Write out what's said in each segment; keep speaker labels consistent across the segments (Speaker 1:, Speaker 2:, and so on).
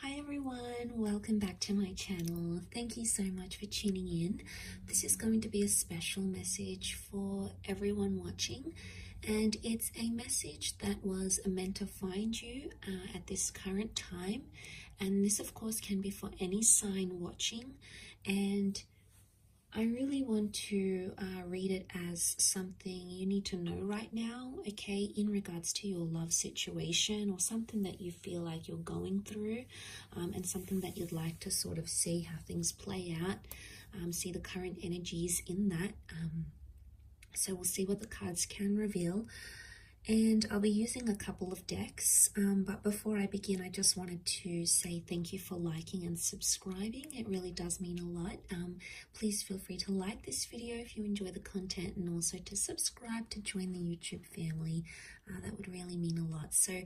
Speaker 1: Hi everyone, welcome back to my channel. Thank you so much for tuning in. This is going to be a special message for everyone watching, and it's a message that was meant to find you at this current time. And this of course can be for any sign watching, and I really want to read it as something you need to know right now, okay, in regards to your love situation or something that you feel like you're going through, and something that you'd like to sort of see how things play out, see the current energies in that. So we'll see what the cards can reveal. And I'll be using a couple of decks, but before I begin, I just wanted to say thank you for liking and subscribing. It really does mean a lot. Please feel free to like this video if you enjoy the content, and also to subscribe to join the YouTube family. That would really mean a lot. So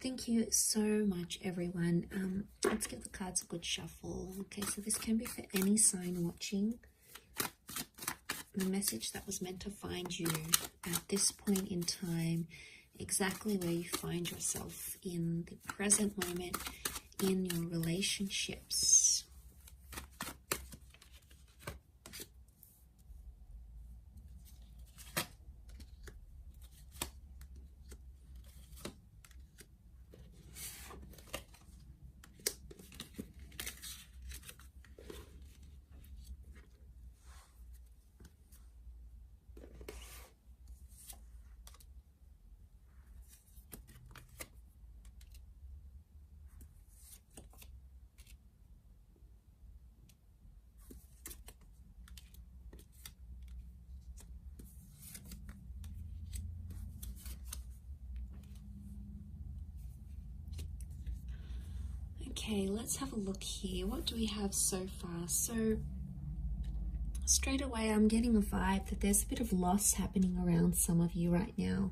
Speaker 1: thank you so much, everyone. Let's give the cards a good shuffle. Okay, so this can be for any sign watching. The message that was meant to find you at this point in time, exactly where you find yourself in the present moment in your relationships. Okay, let's have a look here. What do we have so far? So straight away, I'm getting a vibe that there's a bit of loss happening around some of you right now.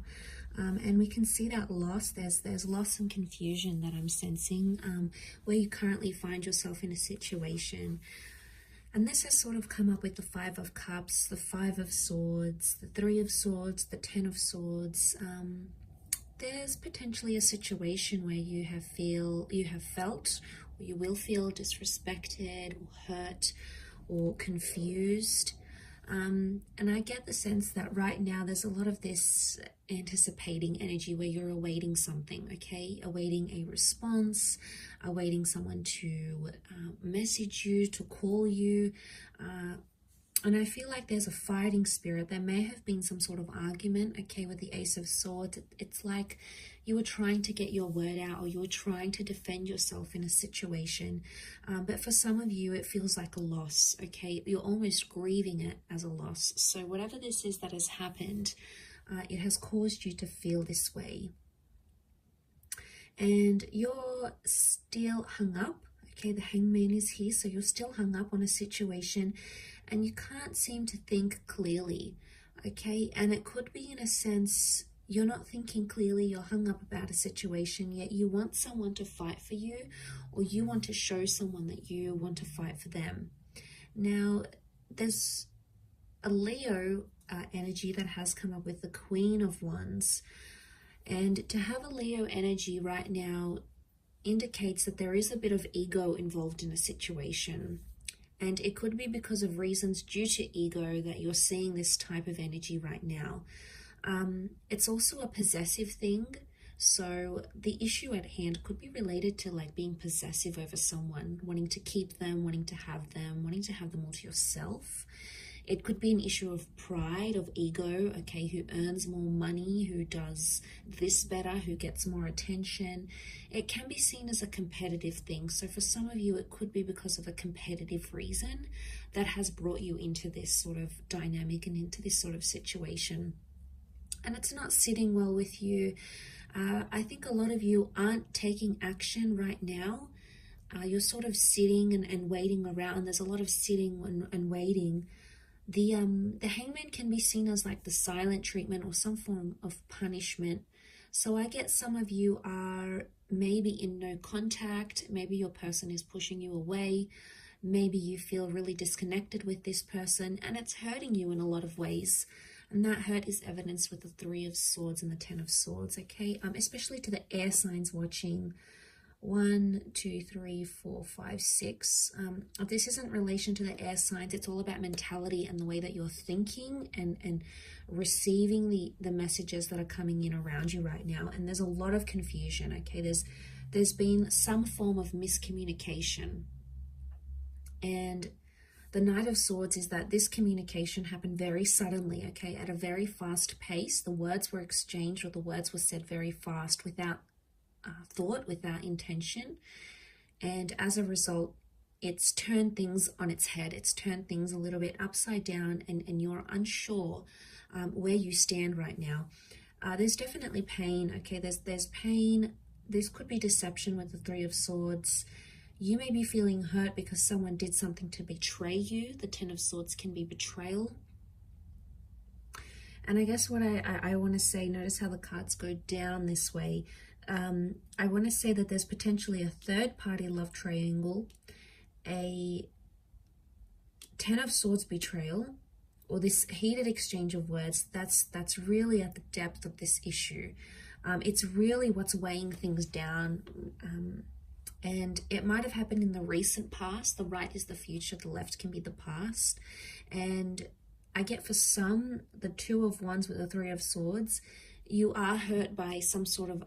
Speaker 1: And we can see that loss. There's loss and confusion that I'm sensing where you currently find yourself in a situation. And this has sort of come up with the Five of Cups, the Five of Swords, the Three of Swords, the Ten of Swords. There's potentially a situation where you have felt, or you will feel disrespected or hurt or confused. And I get the sense that right now there's a lot of this anticipating energy where you're awaiting something, okay? Awaiting a response, awaiting someone to message you, to call you. And I feel like there's a fighting spirit. There may have been some sort of argument, okay, with the Ace of Swords. It's like you were trying to get your word out, or you were trying to defend yourself in a situation. But for some of you, it feels like a loss, okay? You're almost grieving it as a loss. So whatever this is that has happened, it has caused you to feel this way. And you're still hung up, okay? The Hangman is here, so you're still hung up on a situation, and you can't seem to think clearly, okay? And it could be in a sense you're not thinking clearly, you're hung up about a situation, yet you want someone to fight for you, or you want to show someone that you want to fight for them. Now, there's a Leo energy that has come up with the Queen of Wands. And to have a Leo energy right now indicates that there is a bit of ego involved in a situation. And it could be because of reasons due to ego that you're seeing this type of energy right now. It's also a possessive thing. So the issue at hand could be related to like being possessive over someone, wanting to keep them, wanting to have them all to yourself. It could be an issue of pride, of ego, okay, who earns more money, who does this better, who gets more attention. It can be seen as a competitive thing. So for some of you, it could be because of a competitive reason that has brought you into this sort of dynamic and into this sort of situation. And it's not sitting well with you. I think a lot of you aren't taking action right now. You're sort of sitting and waiting around. There's a lot of sitting and waiting. The Hangman can be seen as like the silent treatment or some form of punishment. So I get some of you are maybe in no contact. Maybe your person is pushing you away. Maybe you feel really disconnected with this person, and it's hurting you in a lot of ways. And that hurt is evidenced with the Three of Swords and the Ten of Swords, okay? Especially to the air signs watching. 1, 2, 3, 4, 5, 6. This isn't in relation to the air signs. It's all about mentality and the way that you're thinking and receiving the messages that are coming in around you right now. And there's a lot of confusion, okay? There's been some form of miscommunication. And the Knight of Swords is that this communication happened very suddenly, okay, at a very fast pace. The words were exchanged, or the words were said very fast, without thought, without intention. And as a result, it's turned things on its head. It's turned things a little bit upside down, and you're unsure where you stand right now. There's definitely pain, okay? There's pain. This could be deception with the Three of Swords. You may be feeling hurt because someone did something to betray you. The Ten of Swords can be betrayal. And I guess what I want to say, notice how the cards go down this way. I want to say that there's potentially a third-party love triangle, a Ten of Swords betrayal, or this heated exchange of words. That's really at the depth of this issue. It's really what's weighing things down. And it might have happened in the recent past. The right is the future, the left can be the past. And I get for some, the Two of Wands with the Three of Swords, you are hurt by some sort of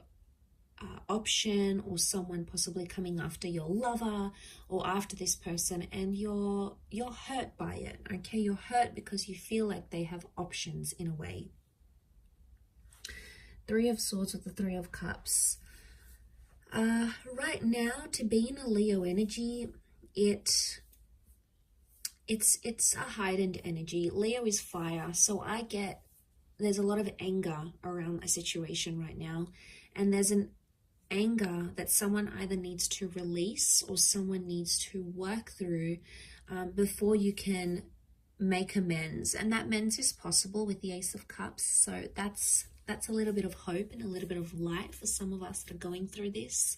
Speaker 1: option, or someone possibly coming after your lover or after this person, and you're hurt by it, okay? You're hurt because you feel like they have options in a way. Three of Swords with the Three of Cups. Right now, to be in a Leo energy, it's a heightened energy. Leo is fire, so there's a lot of anger around a situation right now, and there's an anger that someone either needs to release or someone needs to work through before you can make amends. And that amends is possible with the Ace of Cups, so that's a little bit of hope and a little bit of light for some of us that are going through this.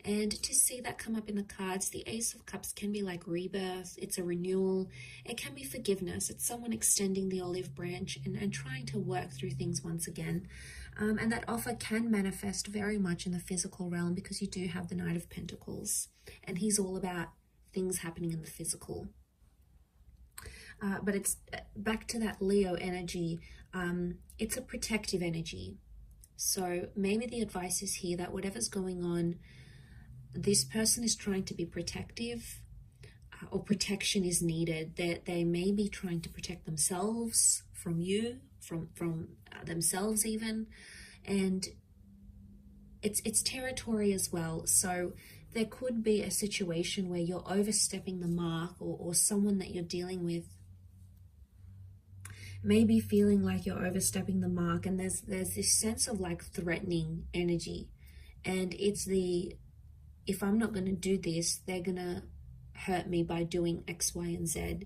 Speaker 1: And to see that come up in the cards, the Ace of Cups can be like rebirth. It's a renewal. It can be forgiveness. It's someone extending the olive branch and trying to work through things once again. And that offer can manifest very much in the physical realm, because you do have the Knight of Pentacles, and he's all about things happening in the physical. But it's back to that Leo energy. It's a protective energy. So maybe the advice is here that whatever's going on, this person is trying to be protective, or protection is needed. They may be trying to protect themselves from you, from themselves even. And it's territory as well. So there could be a situation where you're overstepping the mark, or someone that you're dealing with maybe feeling like you're overstepping the mark, and there's this sense of like threatening energy, and it's if I'm not going to do this, they're going to hurt me by doing X, Y, and Z.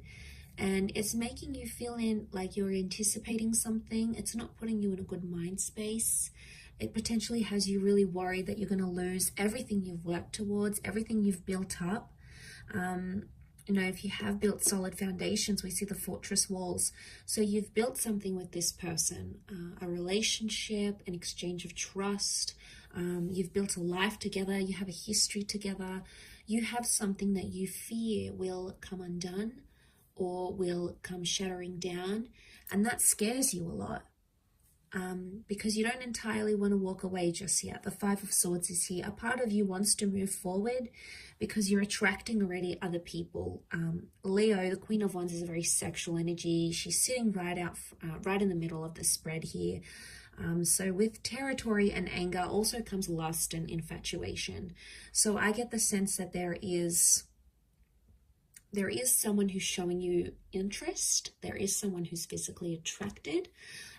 Speaker 1: And it's making you feel like you're anticipating something. It's not putting you in a good mind space. It potentially has you really worried that you're going to lose everything you've worked towards, everything you've built up. You know, if you have built solid foundations, we see the fortress walls. So you've built something with this person, a relationship, an exchange of trust. You've built a life together. You have a history together. You have something that you fear will come undone or will come shattering down. And that scares you a lot. Because you don't entirely want to walk away just yet. The Five of Swords is here. A part of you wants to move forward because you're attracting already other people. Leo, the Queen of Wands, is a very sexual energy. She's sitting right in the middle of the spread here. So with territory and anger also comes lust and infatuation. So I get the sense that there is someone who's showing you interest. There is someone who's physically attracted,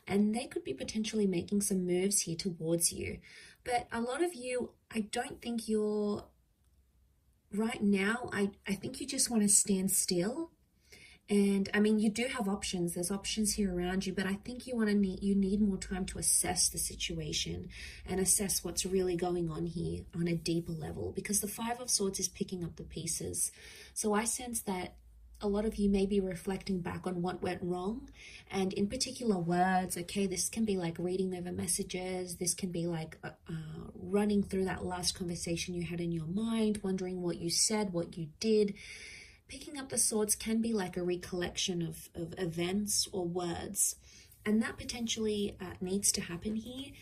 Speaker 1: and they could be potentially making some moves here towards you. But a lot of you, I don't think you're right now. I think you just want to stand still. And I mean, you do have options. There's options here around you, but I think you need more time to assess the situation and assess what's really going on here on a deeper level, because the Five of Swords is picking up the pieces. So I sense that a lot of you may be reflecting back on what went wrong, and in particular words. Okay, this can be like reading over messages. This can be like running through that last conversation you had in your mind, wondering what you said, what you did. Picking up the swords can be like a recollection of events or words, and that potentially needs to happen here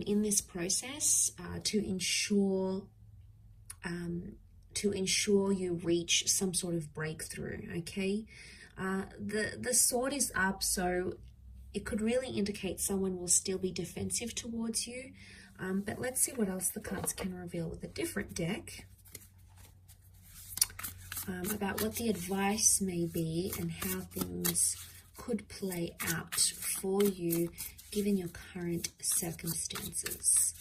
Speaker 1: in this process to ensure you reach some sort of breakthrough. Okay, the sword is up, so it could really indicate someone will still be defensive towards you. But let's see what else the cards can reveal with a different deck about what the advice may be and how things could play out for you given your current circumstances.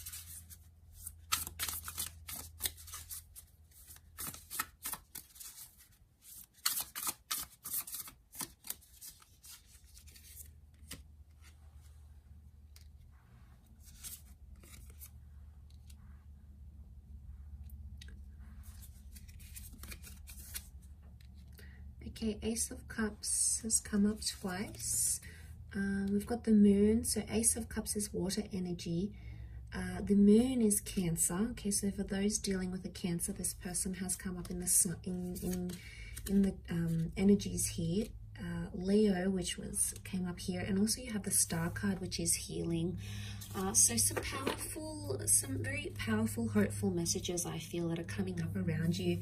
Speaker 1: Okay, Ace of Cups has come up twice. We've got the Moon. So Ace of Cups is water energy. The Moon is Cancer. Okay, so for those dealing with a Cancer, this person has come up in the energies here. Leo, which came up here, and also you have the Star card, which is healing. So some very powerful, hopeful messages I feel that are coming up around you.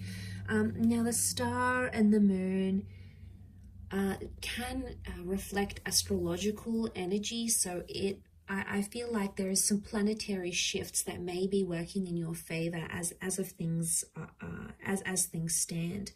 Speaker 1: Now the Star and the Moon can reflect astrological energy, so I feel like there is some planetary shifts that may be working in your favor as things stand.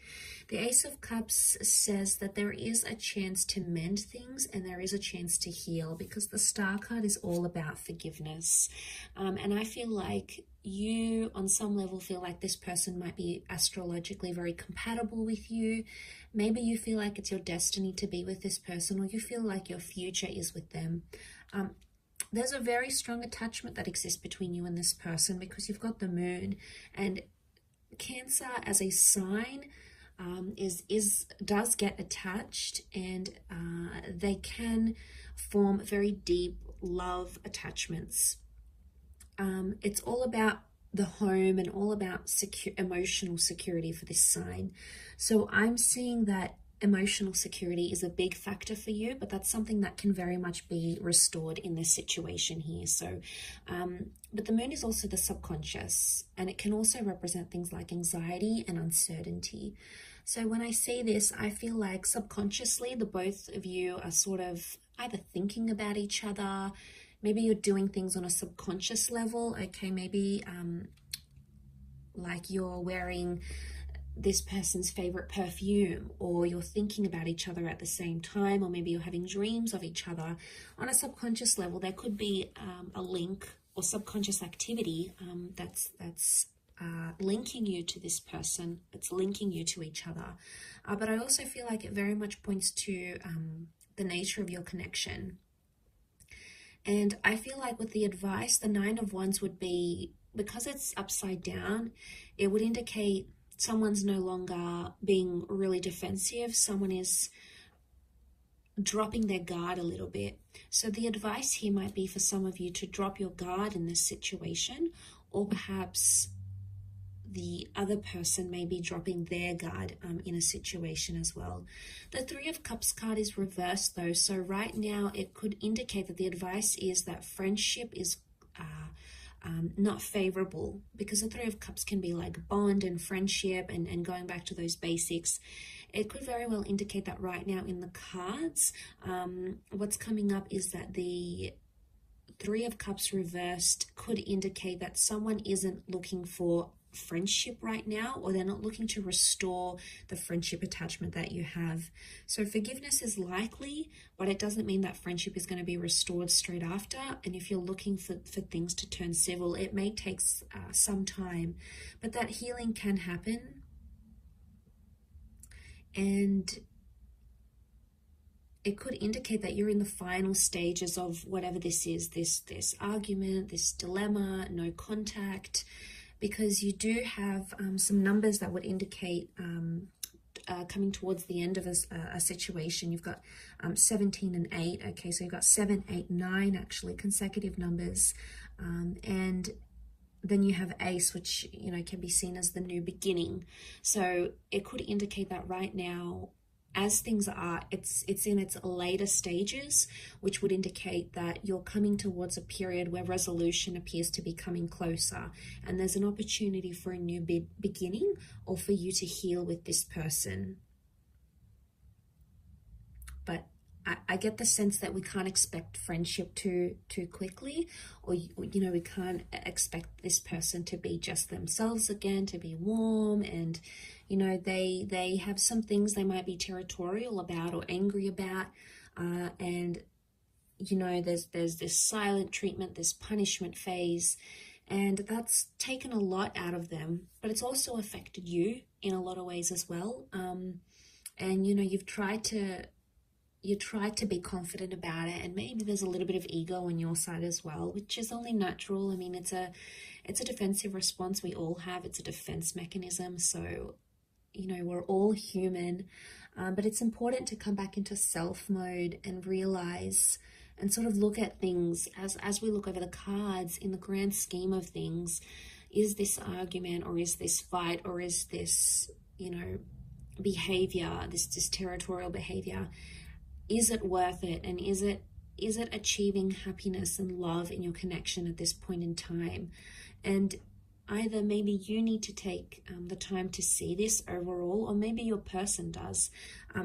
Speaker 1: The Ace of Cups says that there is a chance to mend things and there is a chance to heal, because the Star card is all about forgiveness. And I feel like you, on some level, feel like this person might be astrologically very compatible with you. Maybe you feel like it's your destiny to be with this person, or you feel like your future is with them. There's a very strong attachment that exists between you and this person, because you've got the Moon, and Cancer as a sign does get attached, and they can form very deep love attachments. It's all about the home and all about emotional security for this sign. So I'm seeing that emotional security is a big factor for you, but that's something that can very much be restored in this situation here. So, but the Moon is also the subconscious, and it can also represent things like anxiety and uncertainty. So when I see this, I feel like subconsciously the both of you are sort of either thinking about each other. Maybe you're doing things on a subconscious level. Okay, maybe like you're wearing this person's favorite perfume, or you're thinking about each other at the same time, or maybe you're having dreams of each other. On a subconscious level, there could be a link or subconscious activity that's linking you to this person. It's linking you to each other. But I also feel like it very much points to the nature of your connection. And I feel like with the advice, the Nine of Wands would be, because it's upside down, it would indicate someone's no longer being really defensive. Someone is dropping their guard a little bit. So the advice here might be for some of you to drop your guard in this situation, or perhaps the other person may be dropping their guard in a situation as well. The Three of Cups card is reversed though, so right now it could indicate that the advice is that friendship is not favorable, because the Three of Cups can be like bond and friendship and going back to those basics. It could very well indicate that right now in the cards, what's coming up is that the Three of Cups reversed could indicate that someone isn't looking for friendship right now, or they're not looking to restore the friendship attachment that you have. So forgiveness is likely, but it doesn't mean that friendship is going to be restored straight after. And if you're looking for things to turn civil, it may take some time, but that healing can happen. And it could indicate that you're in the final stages of whatever this is, this argument, this dilemma, no contact, because you do have some numbers that would indicate coming towards the end of a situation. You've got 17 and 8. Okay, so you've got 7, 8, 9 actually consecutive numbers, and then you have ace, which, you know, can be seen as the new beginning. So it could indicate that right now, as things are, it's in its later stages, which would indicate that you're coming towards a period where resolution appears to be coming closer, and there's an opportunity for a new beginning, or for you to heal with this person. But I get the sense that we can't expect friendship too quickly, or you know, we can't expect this person to be just themselves again, to be warm, and you know, they have some things they might be territorial about or angry about, and you know, there's this silent treatment, this punishment phase, and that's taken a lot out of them, but it's also affected you in a lot of ways as well. And you know, you tried to be confident about it, and maybe there's a little bit of ego on your side as well, which is only natural. I mean, it's a defensive response we all have. It's a defense mechanism. So, you know, we're all human, but it's important to come back into self mode and realize and sort of look at things as we look over the cards in the grand scheme of things. Is this argument, or is this fight, or is this, you know, behavior, this territorial behavior, is it worth it? And is it achieving happiness and love in your connection at this point in time? And either maybe you need to take the time to see this overall, or maybe your person does.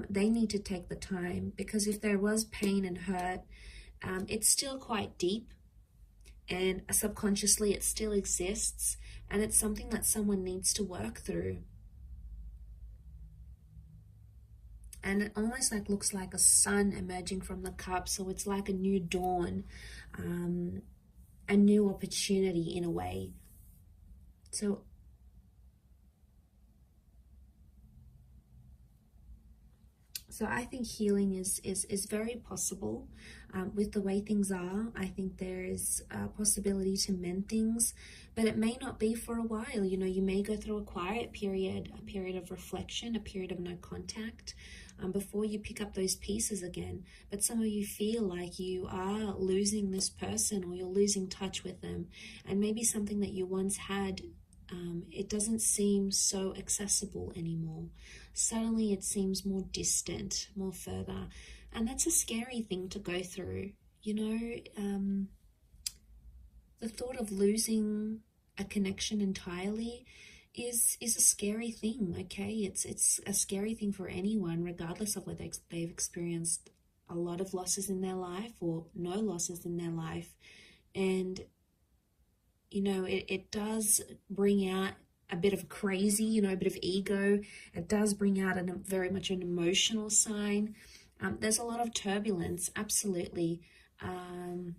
Speaker 1: They need to take the time, because if there was pain and hurt, it's still quite deep, and subconsciously it still exists, and it's something that someone needs to work through. And it almost like looks like a sun emerging from the cup. So it's like a new dawn, a new opportunity in a way. So I think healing is very possible with the way things are. I think there is a possibility to mend things, but it may not be for a while. You know, you may go through a quiet period, a period of reflection, a period of no contact, before you pick up those pieces again. But some of you feel like you are losing this person, or you're losing touch with them, and maybe something that you once had, it doesn't seem so accessible anymore. Suddenly it seems more distant, more further, and that's a scary thing to go through. You know, the thought of losing a connection entirely is a scary thing. Okay, it's a scary thing for anyone, regardless of whether they've experienced a lot of losses in their life or no losses in their life. And you know, it does bring out a bit of crazy, you know, a bit of ego. It does bring out very much an emotional sign. There's a lot of turbulence, absolutely. And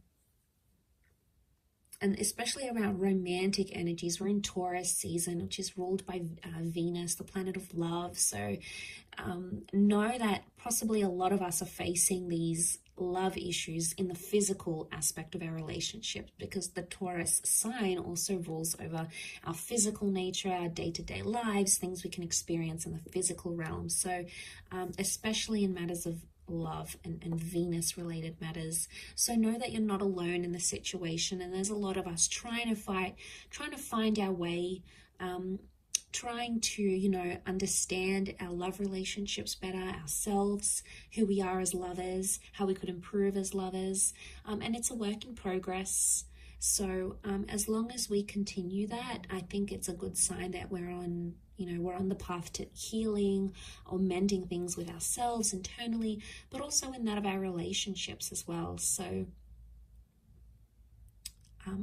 Speaker 1: especially around romantic energies. We're in Taurus season, which is ruled by Venus, the planet of love. So know that possibly a lot of us are facing these love issues in the physical aspect of our relationship, because the Taurus sign also rules over our physical nature, our day-to-day lives, things we can experience in the physical realm. So especially in matters of love and Venus related matters. So know that you're not alone in the situation, and there's a lot of us trying to find our way, trying to, you know, understand our love relationships better, ourselves, who we are as lovers, how we could improve as lovers, and it's a work in progress. So as long as we continue that, I think it's a good sign that we're on the path to healing or mending things with ourselves internally, but also in that of our relationships as well. So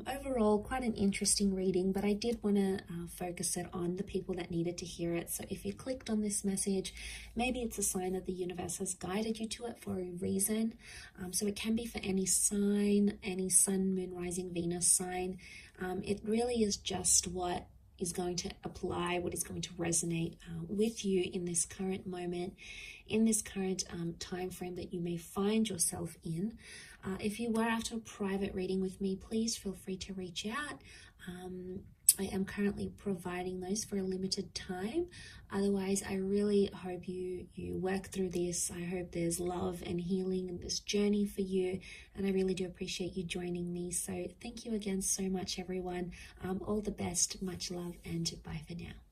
Speaker 1: overall, quite an interesting reading, but I did want to focus it on the people that needed to hear it. So if you clicked on this message, maybe it's a sign that the universe has guided you to it for a reason. So it can be for any sign, any sun, moon, rising, Venus sign. It really is just what is going to apply, what is going to resonate with you in this current moment, in this current time frame that you may find yourself in. If you were after a private reading with me, please feel free to reach out. I am currently providing those for a limited time. Otherwise, I really hope you work through this. I hope there's love and healing in this journey for you, and I really do appreciate you joining me. So thank you again so much, everyone. All the best, much love, and bye for now.